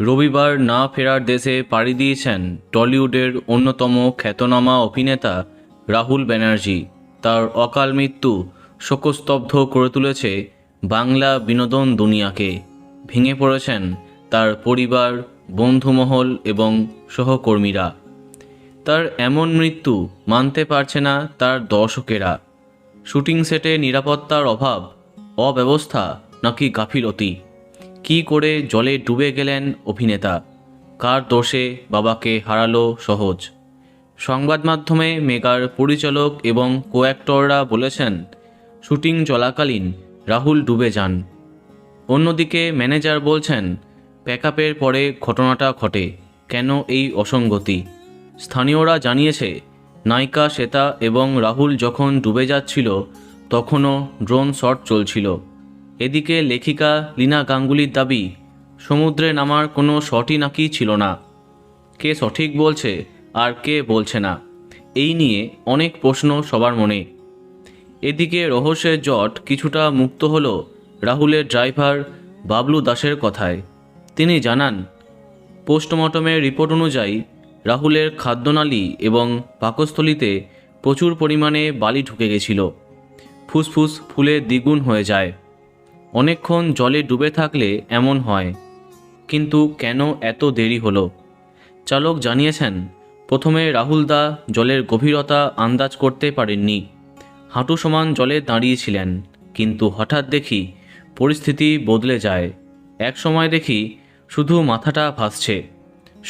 রবিবার না ফেরার দেশে পাড়ি দিয়েছেন টলিউডের অন্যতম খ্যাতনামা অভিনেতা রাহুল ব্যানার্জি। তার অকাল মৃত্যু শোকস্তব্ধ করে তুলেছে বাংলা বিনোদন দুনিয়াকে। ভেঙে পড়েছেন তার পরিবার, বন্ধুমহল এবং সহকর্মীরা। তার এমন মৃত্যু মানতে পারছে না তার দর্শকেরা। শুটিং সেটে নিরাপত্তার অভাব, অব্যবস্থা নাকি গাফিলতি? কী করে জলে ডুবে গেলেন অভিনেতা? কার দোষে বাবাকে হারালো সহজ? সংবাদ মাধ্যমে মেগার পরিচালক এবং কোঅ্যাক্টররা বলেছেন শুটিং চলাকালীন রাহুল ডুবে যান। অন্যদিকে ম্যানেজার বলছেন প্যাকআপের পরে ঘটনাটা ঘটে। কেন এই অসঙ্গতি? স্থানীয়রা জানিয়েছে নায়িকা শ্বেতা এবং রাহুল যখন ডুবে যাচ্ছিল তখনও ড্রোন শট চলছিল। এদিকে লেখিকা লীনা গাঙ্গুলির দাবি সমুদ্রে নামার কোনো শটই নাকি ছিল না। কে সঠিক বলছে আর কে বলছে না, এই নিয়ে অনেক প্রশ্ন সবার মনে। এদিকে রহস্যের জট কিছুটা মুক্ত হলো রাহুলের ড্রাইভার বাবলু দাসের কথায়। তিনি জানান পোস্টমর্টমের রিপোর্ট অনুযায়ী রাহুলের খাদ্যনালী এবং পাকস্থলীতে প্রচুর পরিমাণে বালি ঢুকে গেছিল। ফুসফুস ফুলে দ্বিগুণ হয়ে যায়। অনেকক্ষণ জলে ডুবে থাকলে এমন হয়। কিন্তু কেন এত দেরি হলো? চালক জানিয়েছেন প্রথমে রাহুল দা জলের গভীরতা আন্দাজ করতে পারেননি। হাঁটু সমান জলে দাঁড়িয়েছিলেন, কিন্তু হঠাৎ দেখি পরিস্থিতি বদলে যায়। এক সময় দেখি শুধু মাথাটা ভাসছে।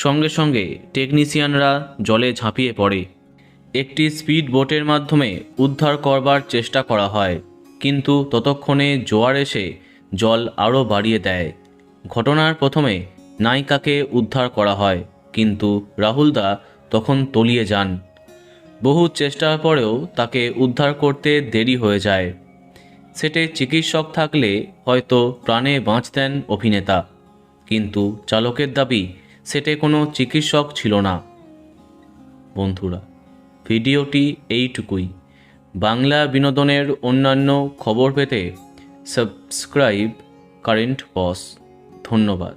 সঙ্গে সঙ্গে টেকনিশিয়ানরা জলে ঝাঁপিয়ে পড়ে। একটি স্পিড বোটের মাধ্যমে উদ্ধার করবার চেষ্টা করা হয়, কিন্তু ততক্ষণে জোয়ার এসে জল আরও বাড়িয়ে দেয়। ঘটনার প্রথমে নায়িকাকে উদ্ধার করা হয়, কিন্তু রাহুলদা তখন তলিয়ে যান। বহু চেষ্টার পরেও তাকে উদ্ধার করতে দেরি হয়ে যায়। সেটে চিকিৎসক থাকলে হয়তো প্রাণে বাঁচতেন অভিনেতা, কিন্তু চালকের দাবি সেটে কোনো চিকিৎসক ছিল না। বন্ধুরা, ভিডিওটি এইটুকুই। বাংলা বিনোদনের অন্যান্য খবর পেতে সাবস্ক্রাইব কারেন্ট বস। ধন্যবাদ।